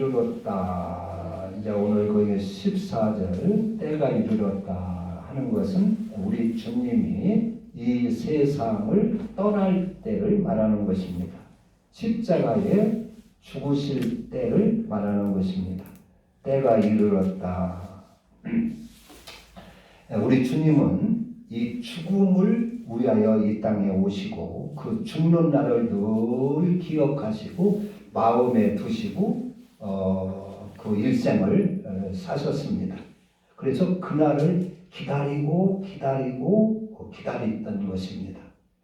이르렀다. 이제 오늘 거기 14절 때가 이르렀다 하는 것은 우리 주님이 이 세상을 떠날 때를 말하는 것입니다. 십자가에 죽으실 때를 말하는 것입니다. 때가 이르렀다. 우리 주님은 이 죽음을 위하여 이 땅에 오시고 그 죽는 날을 늘 기억하시고 마음에 두시고 그 일생을 사셨습니다. 그래서 그날을 기다리던 것입니다.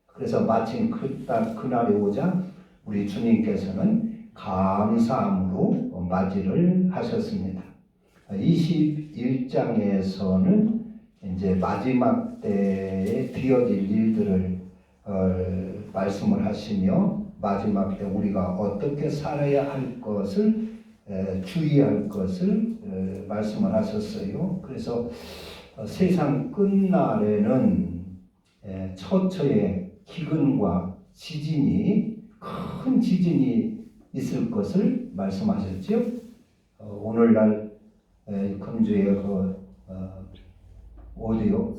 그래서 마침 그날이 오자 우리 주님께서는 감사함으로 맞이를 하셨습니다. 21장에서는 이제 마지막 때에 되어질 일들을 말씀을 하시며 마지막 때 우리가 어떻게 살아야 할 것을 주의할 것을 말씀을 하셨어요. 그래서 세상 끝날에는 처처의 기근과 큰 지진이 있을 것을 말씀하셨죠. 오늘날 금주에 어디요?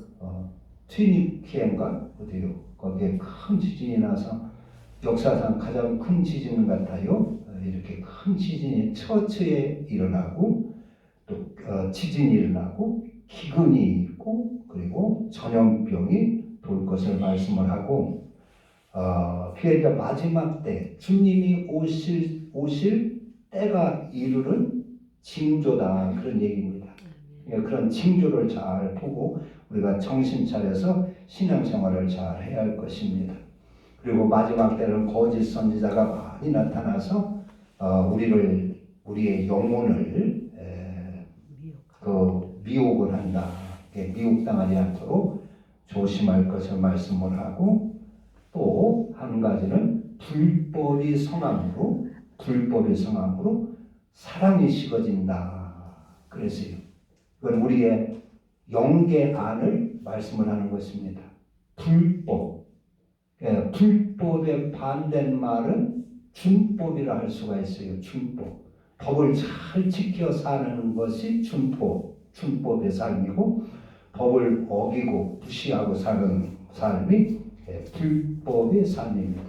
튀니키엔가 어디요? 거기에 큰 지진이 나서 역사상 가장 큰 지진 같아요. 이렇게 큰 지진이 처처에 일어나고 또 지진이 일어나고 기근이 있고 그리고 전염병이 돌 것을 말씀을 하고 그러니까 마지막 때 주님이 오실 때가 이르는 징조다 그런 얘기입니다. 그런 징조를 잘 보고 우리가 정신 차려서 신앙생활을 잘 해야 할 것입니다. 그리고 마지막 때는 거짓 선지자가 많이 나타나서 우리의 영혼을 미혹을 한다. 미혹당하지 않도록 조심할 것을 말씀을 하고 또 한 가지는 불법이 성함으로 사랑이 식어진다. 그랬어요. 그건 우리의 영계 안을 말씀을 하는 것입니다. 불법의 반대는 말은 준법이라 할 수가 있어요. 준법. 법을 잘 지켜 사는 것이 준법의 삶이고 법을 어기고 무시하고 사는 삶이 불법의 삶입니다.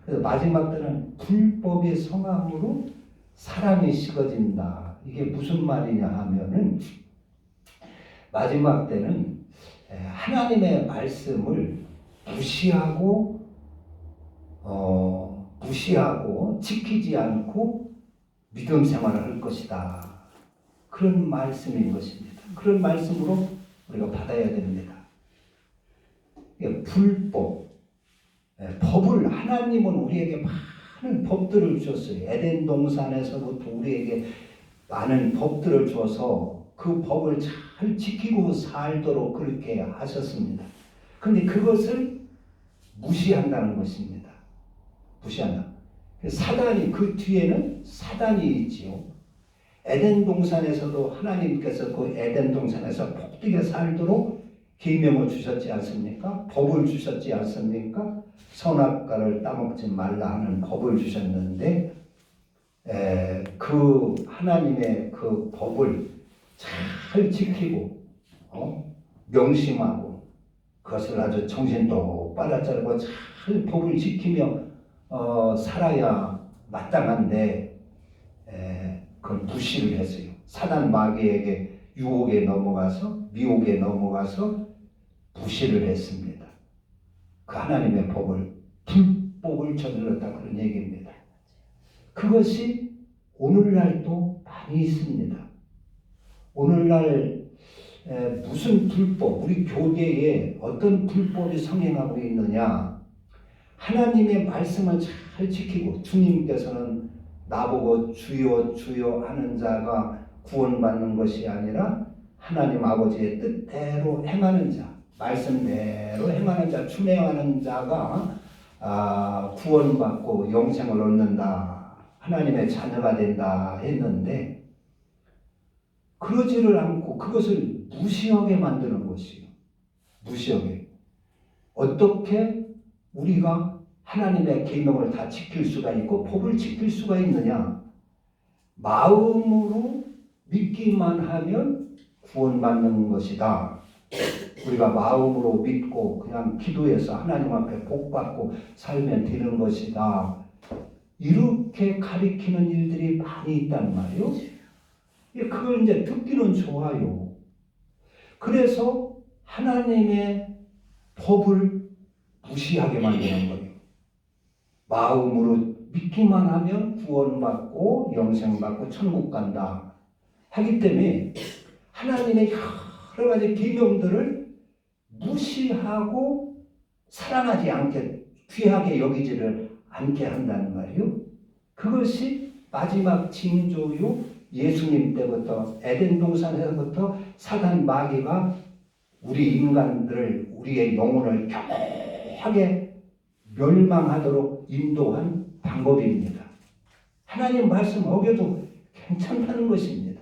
그래서 마지막 때는 불법의 성함으로 사랑이 식어진다. 이게 무슨 말이냐 하면은 마지막 때는 하나님의 말씀을 무시하고 지키지 않고 믿음 생활을 할 것이다. 그런 말씀인 것입니다. 그런 말씀으로 우리가 받아야 됩니다. 법을 하나님은 우리에게 많은 법들을 주셨어요. 에덴 동산에서부터 우리에게 많은 법들을 줘서 그 법을 잘 지키고 살도록 그렇게 하셨습니다. 그런데 그것을 무시한다는 것입니다. 무시한다. 사단이 그 뒤에는 사단이 있지요. 에덴 동산에서도 하나님께서 그 에덴 동산에서 복되게 살도록 계명을 주셨지 않습니까? 법을 주셨지 않습니까? 선악과를 따먹지 말라 하는 법을 주셨는데 그 하나님의 그 법을 잘 지키고 명심하고 그것을 아주 정신 똑바로 차리고 잘 법을 지키며 살아야 마땅한데 그걸 무시를 했어요. 사단 마귀에게 유혹에 넘어가서 미혹에 넘어가서 무시를 했습니다. 그 하나님의 법을 불법을 저질렀다 그런 얘기입니다. 그것이 오늘날도 많이 있습니다. 오늘날 무슨 불법, 우리 교계에 어떤 불법이 성행하고 있느냐? 하나님의 말씀을 잘 지키고 주님께서는 나보고 주여 주여 하는 자가 구원받는 것이 아니라 하나님 아버지의 뜻대로 행하는 자, 말씀대로 행하는 자, 준행하는 자가 구원받고 영생을 얻는다. 하나님의 자녀가 된다 했는데 그러지를 않고 그것을 무시하게 만드는 것이요. 무시하게. 어떻게 우리가 하나님의 계명을 다 지킬 수가 있고 법을 지킬 수가 있느냐? 마음으로 믿기만 하면 구원받는 것이다. 우리가 마음으로 믿고 그냥 기도해서 하나님 앞에 복받고 살면 되는 것이다. 이렇게 가리키는 일들이 많이 있단 말이에요. 그걸 이제 듣기는 좋아요. 그래서 하나님의 법을 무시하게 만드는 거예요. 마음으로 믿기만 하면 구원받고 영생받고 천국 간다 하기 때문에 하나님의 여러 가지 계명들을 무시하고 사랑하지 않게, 귀하게 여기지를 않게 한다는 말이에요. 그것이 마지막 징조요. 예수님 때부터 에덴 동산에서부터 사단 마귀가 우리 인간들을, 우리의 영혼을 교묘하게 멸망하도록 인도한 방법입니다. 하나님 말씀 어겨도 괜찮다는 것입니다.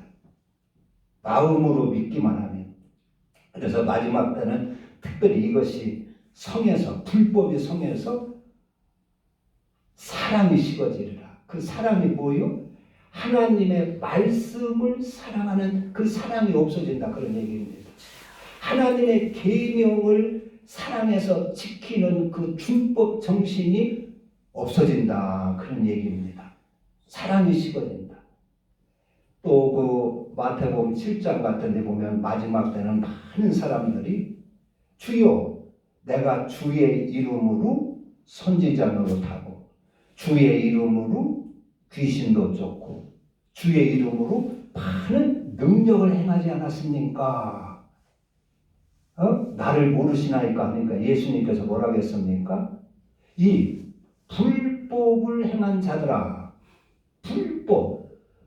마음으로 믿기만 하면. 그래서 마지막 때는 특별히 이것이 성에서, 불법이 성에서 사랑이 식어지리라. 그 사랑이 뭐요? 하나님의 말씀을 사랑하는 그 사랑이 없어진다, 그런 얘기입니다. 하나님의 계명을 사랑해서 지키는 그 준법 정신이 없어진다, 그런 얘기입니다. 사랑이 식어진다. 또 그 마태복음 7장 같은 데 보면 마지막 때는 많은 사람들이 주여 내가 주의 이름으로 선지자 노릇하고 주의 이름으로 귀신도 쫓고 주의 이름으로 많은 능력을 행하지 않았습니까? 나를 모르시나이까 하니까 예수님께서 뭐라고 했습니까? 이 불법을 행한 자들아,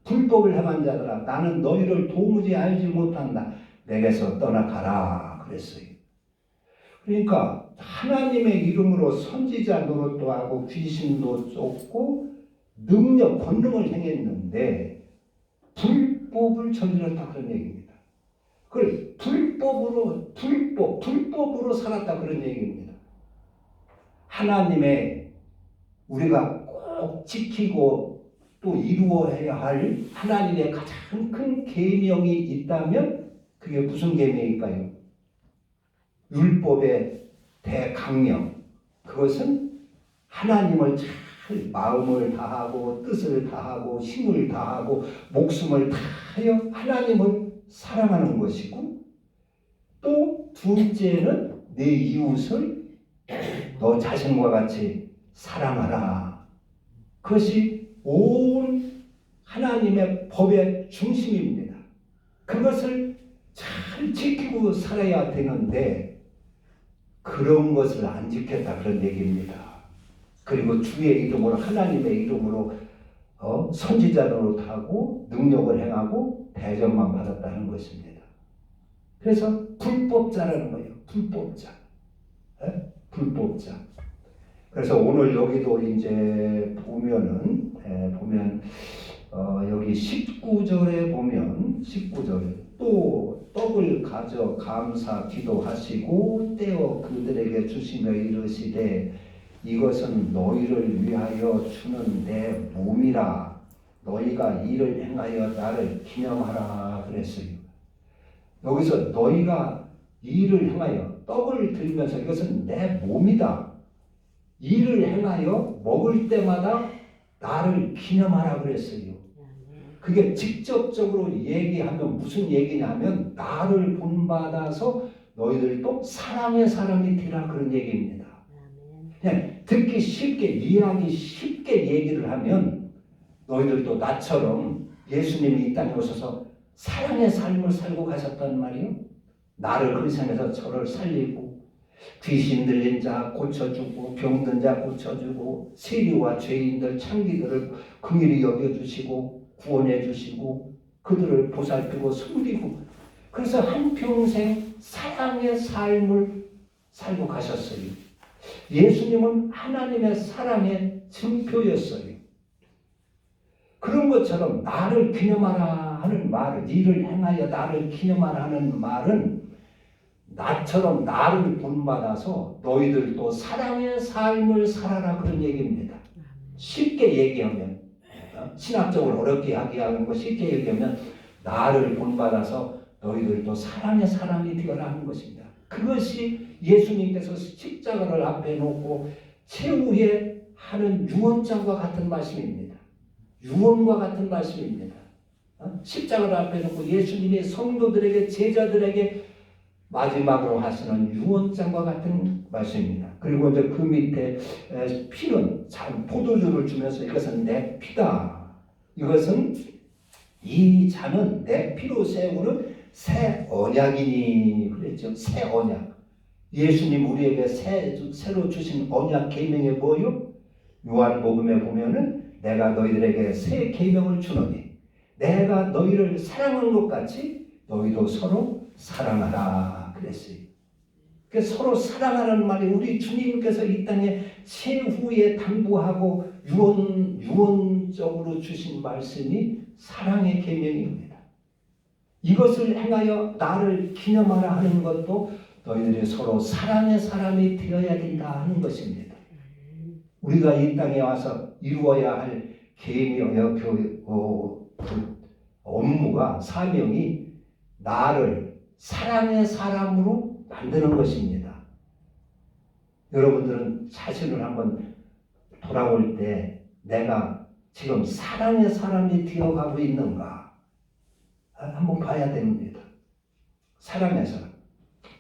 불법을 행한 자들아, 나는 너희를 도무지 알지 못한다. 내게서 떠나가라 그랬어요. 그러니까 하나님의 이름으로 선지자 노릇도 하고 귀신도 쫓고 능력, 권능을 행했는데 불법을 저질렀다, 그런 얘기입니다. 그걸 불법으로 살았다, 그런 얘기입니다. 하나님의 우리가 꼭 지키고 또 이루어야 할 하나님의 가장 큰 계명이 있다면 그게 무슨 계명일까요? 율법의 대강령. 그것은 하나님을 잘 마음을 다하고 뜻을 다하고 힘을 다하고 목숨을 다하여 하나님을 사랑하는 것이고, 또 둘째는 내 이웃을 너 자신과 같이 사랑하라. 그것이 온 하나님의 법의 중심입니다. 그것을 잘 지키고 살아야 되는데 그런 것을 안 지켰다, 그런 얘기입니다. 그리고 주의 이름으로, 하나님의 이름으로 선지자 노릇하고 능력을 행하고 대접만 받았다는 것입니다. 그래서 불법자라는 거예요. 불법자. 불법자. 그래서 오늘 여기도 이제 보면 여기 19절에 보면 19절에 또 떡을 가져 감사 기도하시고 떼어 그들에게 주시며 이르시되 이것은 너희를 위하여 주는 내 몸이라. 너희가 이를 행하여 나를 기념하라 그랬어요. 여기서 너희가 이를 행하여, 떡을 들면서 이것은 내 몸이다. 이를 행하여 먹을 때마다 나를 기념하라 그랬어요. 그게 직접적으로 얘기하면 무슨 얘기냐면 나를 본받아서 너희들도 사랑의 사람이 되라, 그런 얘기입니다. 그냥 듣기 쉽게, 이해하기 쉽게 얘기를 하면 너희들도 나처럼 예수님이 이 땅에 오셔서 사랑의 삶을 살고 가셨단 말이에요. 나를 희생해서 저를 살리고 귀신 들린 자 고쳐주고 병든 자 고쳐주고 세리와 죄인들 창기들을 긍휼히 여겨주시고 구원해주시고 그들을 보살피고 섬기고, 그래서 한평생 사랑의 삶을 살고 가셨어요. 예수님은 하나님의 사랑의 증표였어요. 그런 것처럼 나를 기념하라 하는 말은, 이를 행하여 나를 기념하라 하는 말은 나처럼 나를 본받아서 너희들도 사랑의 삶을 살아라, 그런 얘기입니다. 쉽게 얘기하면 신학적으로 어렵게 하는 거 쉽게 얘기하면 나를 본받아서 너희들도 사랑의 사람이 되어라는 것입니다. 그것이 예수님께서 십자가를 앞에 놓고 최후에 하는 유언장과 같은 말씀입니다. 유언과 같은 말씀입니다. 십자가를 앞에 놓고 예수님이 성도들에게 제자들에게 마지막으로 하시는 유언장과 같은 말씀입니다. 그리고 이제 그 밑에 피는 포도주를 주면서 이것은 내 피다. 이것은 이 잔은 내 피로 세우는 새 언약이니 그랬죠. 새 언약. 예수님 우리에게 새로 주신 언약 계명이 뭐요? 요한복음에 보면은 내가 너희들에게 새 계명을 주노니 내가 너희를 사랑한 것 같이 너희도 서로 사랑하라 그랬어요. 그러니까 서로 사랑하라는 말이 우리 주님께서 이 땅에 최후에 당부하고 유언적으로 주신 말씀이 사랑의 계명입니다. 이것을 행하여 나를 기념하라 하는 것도 너희들이 서로 사랑의 사람이 되어야 된다 하는 것입니다. 우리가 이 땅에 와서 이루어야 할 계명의 업무가 사명이 나를 사랑의 사람으로 만드는 것입니다. 여러분들은 자신을 한번 돌아올 때 내가 지금 사랑의 사람이 되어가고 있는가 한번 봐야 됩니다. 사랑의 사람.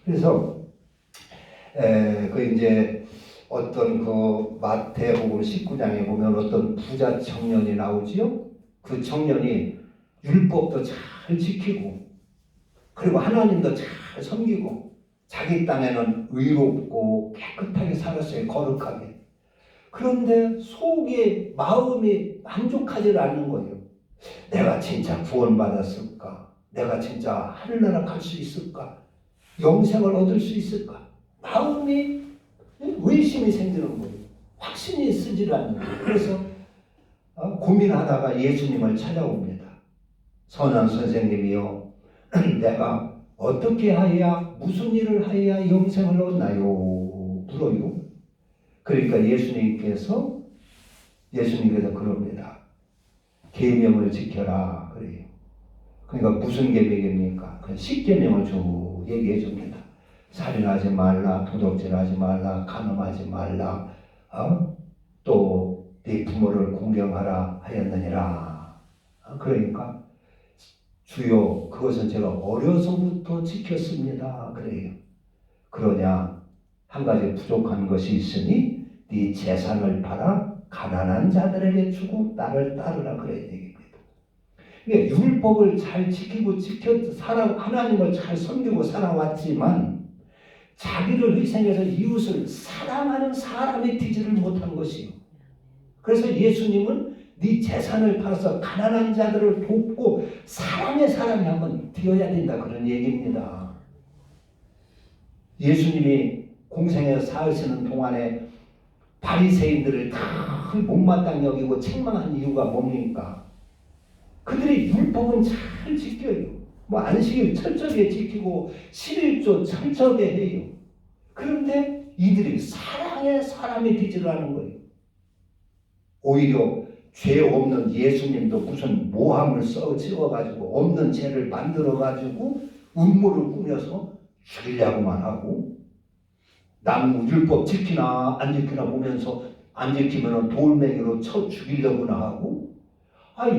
그래서 이제 어떤 그 마태복음 19장에 보면 어떤 부자 청년이 나오지요. 그 청년이 율법도 잘 지키고 그리고 하나님도 잘 섬기고 자기 땅에는 의롭고 깨끗하게 살았어요. 거룩하게. 그런데 속에 마음이 만족하지 않는 거예요. 내가 진짜 구원받았을까? 내가 진짜 하늘나라 갈 수 있을까? 영생을 얻을 수 있을까? 마음이 의심이 생기는 거예요. 확신이 쓰지 않는 거예요. 그래서 고민하다가 예수님을 찾아옵니다. 선한 선생님이요, 내가 어떻게 하여야 무슨 일을 하여야 영생을 얻나요? 물어요. 그러니까 예수님께서 그럽니다. 계명을 지켜라 그래요. 그러니까 무슨 계명입니까? 그 10계명을 쭉 얘기해 줍니다. 살인하지 말라, 도둑질하지 말라, 간음하지 말라, 또 네 부모를 공경하라 하였느니라. 그러니까 주여 그것은 제가 어려서부터 지켰습니다. 그래요. 그러냐 한 가지 부족한 것이 있으니 네 재산을 팔아 가난한 자들에게 주고 나를 따르라 그래야 되겠습니다. 그러니까 율법을 잘 지키고 하나님을 잘 섬기고 살아왔지만 자기를 희생해서 이웃을 사랑하는 사람이 되지를 못한 것이요. 그래서 예수님은 네 재산을 팔아서 가난한 자들을 돕고 사랑의 사람이 한번 되어야 된다 그런 얘기입니다. 예수님이 공생에서 사시는 동안에 바리새인들을 다 못마땅히 여기고 책망한 이유가 뭡니까? 그들의 율법은 잘 지켜요. 안식일 철저하게 지키고 11조 철저하게 해요. 그런데 이들이 사랑의 사람이 되지를 않은 거예요. 오히려 죄 없는 예수님도 무슨 모함을 찍어가지고 없는 죄를 만들어가지고 음모를 꾸며서 죽이려고만 하고 남 율법 지키나 안 지키나 보면서 안 지키면 돌멩이로 쳐 죽이려고나 하고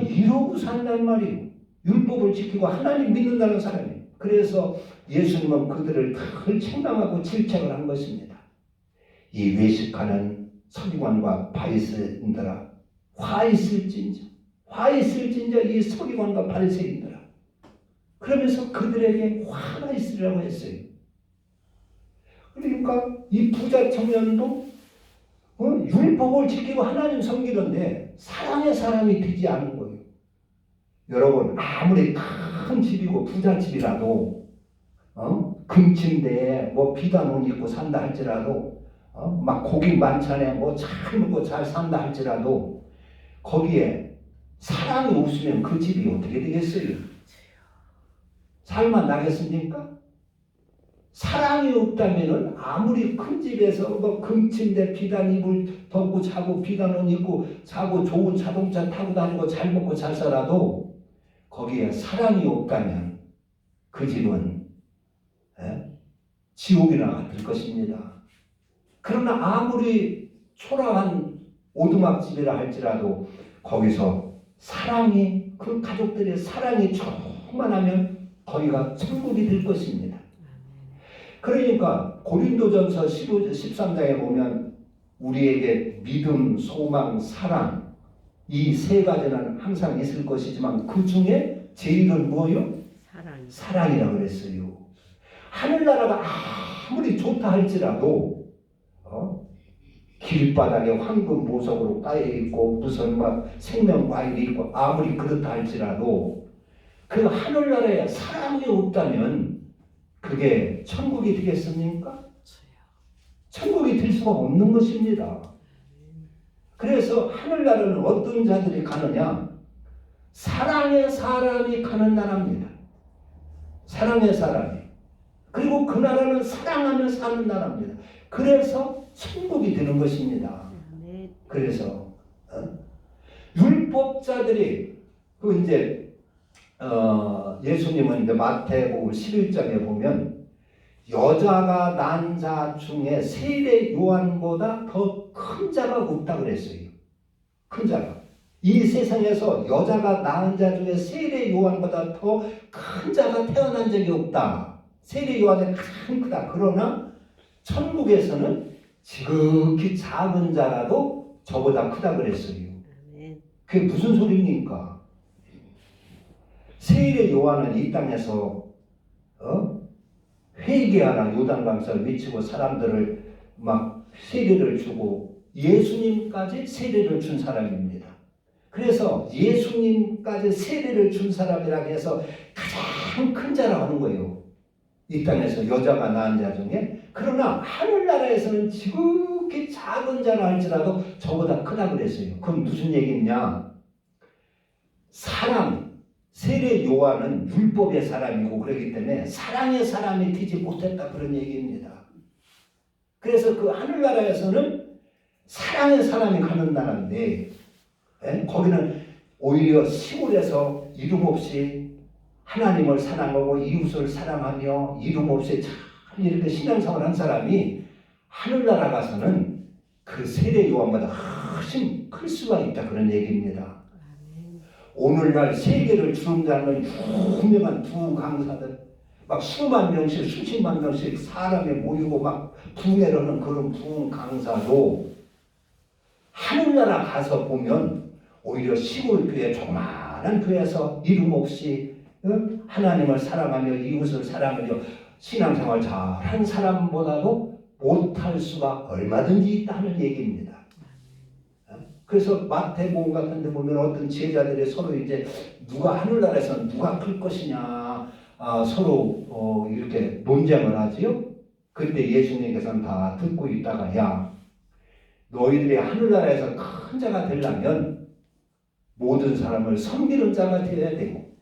이러고 산단 말이에요. 율법을 지키고 하나님 믿는다는 사람이. 그래서 예수님은 그들을 늘 책망하고 질책을 한 것입니다. 이 외식하는 서기관과 바리새인들아 화 있을진저 이 서기관과 바리새인들아. 그러면서 그들에게 화가 있으리라고 했어요. 그러니까 이 부자 청년도 율법을 지키고 하나님 섬기는데 사랑의 사람이 되지 않은 거예요. 여러분 아무리 큰 집이고 부잣집이라도 금침대에 비단 옷 입고 산다 할지라도 막 고기 만찬에 잘 먹고 잘 산다 할지라도 거기에 사랑이 없으면 그 집이 어떻게 되겠어요? 살만 나겠습니까? 사랑이 없다면은 아무리 큰 집에서 뭐 금침대 비단 이불 덮고 자고 비단 옷 입고 자고 좋은 자동차 타고 다니고 잘 먹고 잘 살아도 거기에 사랑이 없다면 그 집은 지옥이나 될 것입니다. 그러나 아무리 초라한 오두막집이라 할지라도 거기서 사랑이, 그 가족들의 사랑이 충만하면 거기가 천국이 될 것입니다. 그러니까 고린도전서 13장에 보면 우리에게 믿음, 소망, 사랑, 이 세 가지는 항상 있을 것이지만 그 중에 제일은 뭐예요? 사랑이라고 그랬어요. 하늘나라가 아무리 좋다 할지라도 길바닥에 황금 보석으로 까여있고 무슨 막 생명과일이 있고 아무리 그렇다 할지라도 그 하늘나라에 사랑이 없다면 그게 천국이 되겠습니까? 천국이 될 수가 없는 것입니다. 그래서 하늘나라는 어떤 자들이 가느냐? 사랑의 사람이 가는 나라입니다. 사랑의 사람이. 그리고 그 나라는 사랑하며 사는 나라입니다. 그래서 천국이 되는 것입니다. 그래서 율법자들이 그 이제 예수님은 이제 마태복음 11장에 보면 여자가 난 자 중에 세례 요한보다 더 큰 자가 없다 그랬어요. 큰 자가. 이 세상에서 여자가 낳은 자 중에 세례 요한보다 더 큰 자가 태어난 적이 없다. 세례 요한은 가장 크다. 그러나 천국에서는 지극히 작은 자라도 저보다 크다 그랬어요. 그게 무슨 소리입니까? 세례 요한은 이 땅에서 회개하라 요단강가를 외치고 사람들을 막 세례를 주고 예수님까지 세례를 준 사람입니다. 그래서 예수님까지 세례를 준 사람이라고 해서 가장 큰 자라고 하는 거예요. 이 땅에서 여자가 낳은 자 중에. 그러나 하늘나라에서는 지극히 작은 자라 할지라도 저보다 크다 그랬어요. 그건 무슨 얘기냐? 사랑, 세례 요한은 율법의 사람이고 그렇기 때문에 사랑의 사람이 되지 못했다 그런 얘기입니다. 그래서 그 하늘나라에서는 사랑의 사람이 가는 나라인데 거기는 오히려 시골에서 이름 없이 하나님을 사랑하고 이웃을 사랑하며 이름 없이 참 이렇게 신앙생활 한 사람이 하늘나라 가서는 그 세례 요한보다 훨씬 클 수가 있다 그런 얘기입니다. 오늘날 세계를 주름잡는 유명한 두 강사들 막 수만 명씩 수십만 명씩 사람이 모이고 막 부흥회를 하는 그런 부흥 강사도 하늘나라 가서 보면 오히려 시골 교회 조그마한 교회에서 이름 없이 하나님을 사랑하며 이웃을 사랑하며 신앙생활 잘한 사람보다도 못할 수가 얼마든지 있다는 얘기입니다. 그래서 마태복음 같은 데 보면 어떤 제자들이 서로 이제 누가 하늘나라에서 누가 클 것이냐 서로 이렇게 논쟁을 하지요. 그때 예수님께서는 다 듣고 있다가 야 너희들이 하늘나라에서 큰 자가 되려면 모든 사람을 섬기는 자가 되어야 되고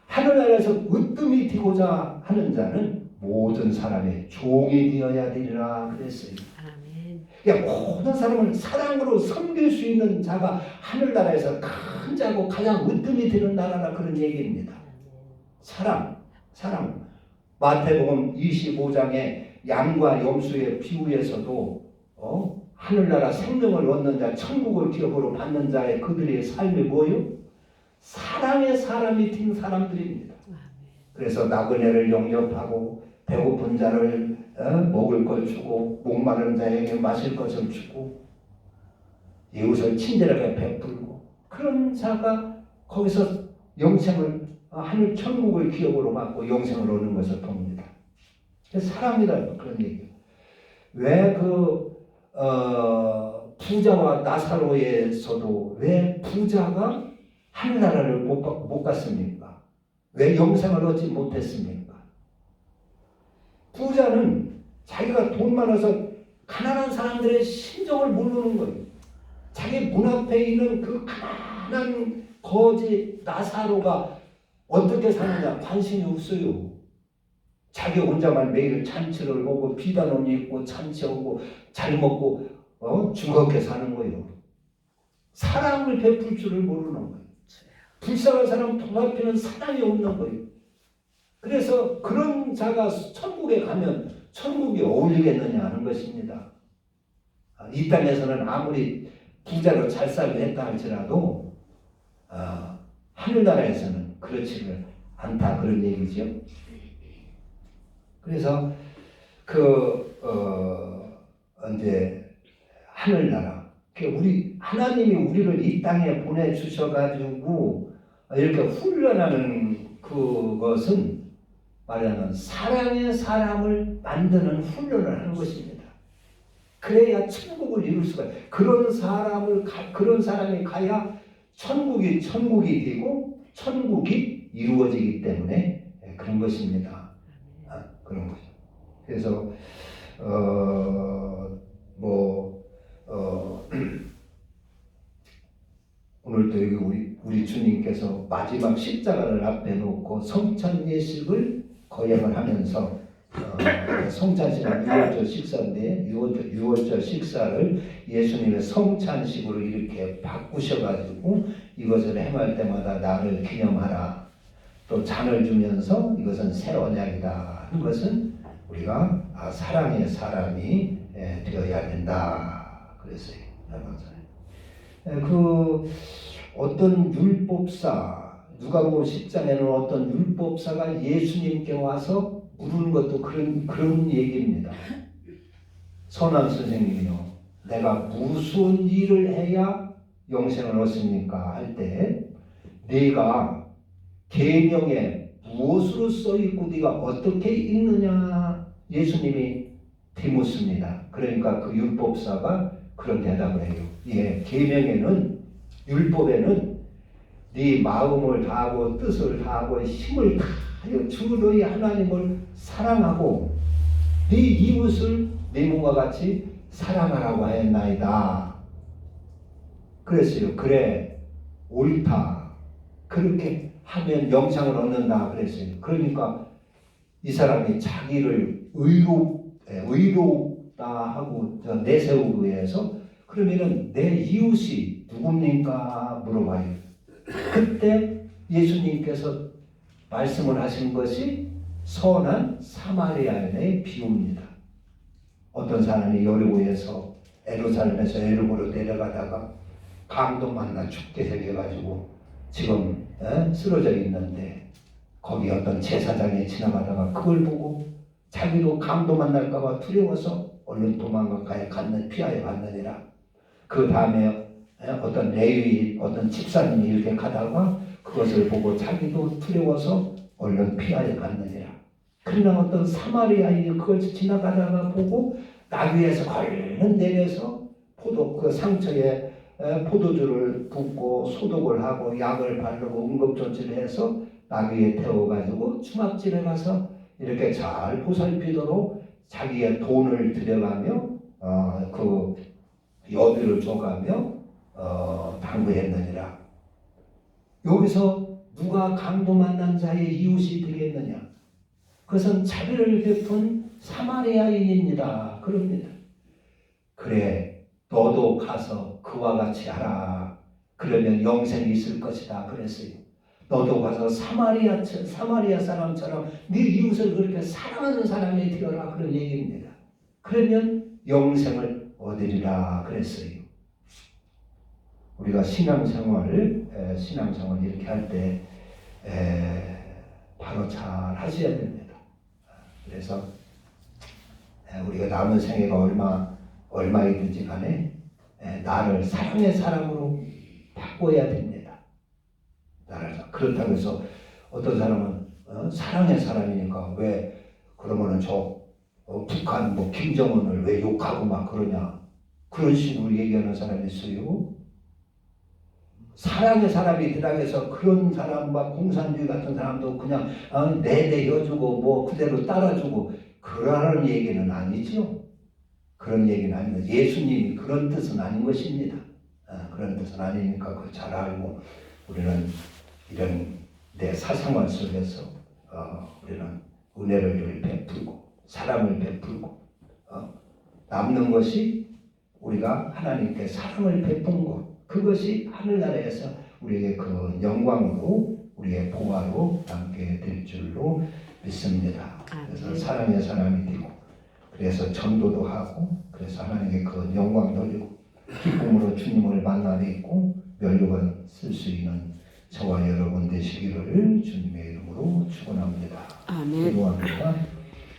하늘나라에서 으뜸이 되고자 하는 자는 모든 사람의 종이 되어야 되리라 그랬어요. 그러니까 모든 사람을 사랑으로 섬길 수 있는 자가 하늘나라에서 큰 자고 가장 으뜸이 되는 나라라 그런 얘기입니다. 사랑. 마태복음 25장의 양과 염소의 비유에서도 하늘나라 생명을 얻는 자, 천국을 기업으로 받는 자의 그들의 삶이 뭐예요? 사랑의 사람이 된 사람들입니다. 그래서 나그네를 영접하고 배고픈 자를 먹을 걸 주고 목마른 자에게 마실 것을 주고 이웃을 친절하게 베풀고 그런 자가 거기서 영생을 하늘 천국을 기업으로 받고 영생을 얻는 것을 봅니다. 사랑이라는 그런 얘기예요. 왜 부자와 나사로에서도 왜 부자가 하늘나라를 못 갔습니까? 왜 영생을 얻지 못했습니까? 부자는 자기가 돈 많아서 가난한 사람들의 심정을 모르는 거예요. 자기 문 앞에 있는 그 가난한 거지 나사로가 어떻게 사느냐 관심이 없어요. 자기 혼자만 매일 잔치를 보고 비단 옷 입고 잔치하고 잘 먹고 즐겁게 사는 거예요. 사랑을 베풀 줄을 모르는 거예요. 불쌍한 사람 도와주는 사랑이 없는 거예요. 그래서 그런 자가 천국에 가면 천국이 어울리겠느냐 하는 것입니다. 이 땅에서는 아무리 부자로 잘 살고 했다 할지라도 하늘나라에서는 그렇지를 않다 그런 얘기죠. 그래서 이제 하늘나라, 우리 하나님이 우리를 이 땅에 보내주셔가지고 이렇게 훈련하는 그것은 말하자면 사랑의 사람을 만드는 훈련을 하는 것입니다. 그래야 천국을 이룰 수가 있어요. 그런 사람이 가야 천국이 되고 천국이 이루어지기 때문에 그런 것입니다. 그런 거죠. 그래서 오늘도 여기 우리 주님께서 마지막 십자가를 앞에 놓고 성찬 예식을 거행을 하면서 성찬식은 유월절 식사인데 유월절 식사를 예수님의 성찬식으로 이렇게 바꾸셔가지고 이것을 행할 때마다 나를 기념하라. 또 잔을 주면서 이것은 새 언약이다 하는 것은 우리가 사랑의 사람이 되어야 된다 그랬어요. 어떤 율법사, 누가복음 10장에는 어떤 율법사가 예수님께 와서 물은 것도 그런 얘기입니다. 선한 선생님이요, 내가 무슨 일을 해야 영생을 얻습니까? 할 때 네가 계명에 무엇으로 써있고 네가 어떻게 읽느냐 예수님이 되묻습니다. 그러니까 그 율법사가 그런 대답을 해요. 예, 계명에는, 율법에는 네 마음을 다하고 뜻을 다하고 힘을 다하여 주 너희 하나님을 사랑하고 네 이웃을 네 몸과 같이 사랑하라고 하였나이다. 그랬어요. 그래, 옳다. 그렇게 하면 영생을 얻는다 그랬어요. 그러니까 이 사람이 자기를 의롭다 하고 내세우기 위해서 그러면은 내 이웃이 누굽니까? 물어봐요. 그때 예수님께서 말씀을 하신 것이 선한 사마리아인의 비유입니다. 어떤 사람이 여리고에서 예루살렘에서 에르고로 내려가다가 강도 만나 죽게 생겨가지고 지금 쓰러져 있는데 거기 어떤 제사장이 지나가다가 그걸 보고 자기도 강도 만날까봐 두려워서 얼른 피하여 갔느니라. 그 다음에 어떤 레위, 어떤 집사님이 이렇게 가다가 그것을 보고 자기도 두려워서 얼른 피하여 갔느니라. 그러나 어떤 사마리아인이 그걸 지나가다가 보고 나귀에서 얼른 내려서 그 상처에 포도주를 붓고 소독을 하고 약을 바르고 응급조치를 해서 나귀에 태워가지고 추막집에 가서 이렇게 잘 보살피도록 자기의 돈을 들여가며 그 여비를 줘가며 당부했느니라. 여기서 누가 강도 만난 자의 이웃이 되겠느냐? 그것은 자비를 베푼 사마리아인입니다. 그럽니다. 그래, 너도 가서 그와 같이 하라. 그러면 영생이 있을 것이다. 그랬어요. 너도 가서 사마리아 사람처럼 네 이웃을 그렇게 사랑하는 사람이 되어라. 그런 얘기입니다. 그러면 영생을 얻으리라. 그랬어요. 우리가 신앙생활을 이렇게 할 때 바로 잘 하셔야 됩니다. 그래서 우리가 남은 생애가 얼마이든지 간에 나를 사랑의 사람으로 바꿔야 됩니다. 그렇다고 해서 어떤 사람은 사랑의 사람이니까 왜 그러면은 북한 김정은을 왜 욕하고 막 그러냐, 그런 식으로 얘기하는 사람이 있어요. 사랑의 사람이 들어가서 그런 사람과 공산주의 같은 사람도 그냥 내려주고 그대로 따라주고 그러라는 얘기는 아니죠. 그런 얘기는 아닙니다. 예수님이 그런 뜻은 아닌 것입니다. 그런 뜻은 아니니까 그걸 잘 알고 우리는 이런 내 사생활 속에서 우리는 은혜를 베풀고 사랑을 베풀고 남는 것이 우리가 하나님께 사랑을 베푼 것, 그것이 하늘나라에서 우리에게 그 영광으로 우리의 보화로 남게 될 줄로 믿습니다. 그래서 사랑의 사람이 되고 그래서 전도도 하고 그래서 하나님께 그 영광 돌리고 기쁨으로 주님을 만나게 있고 면류관 쓸 수 있는 저와 여러분 되시기를 주님의 이름으로 축원합니다. 기도합니다.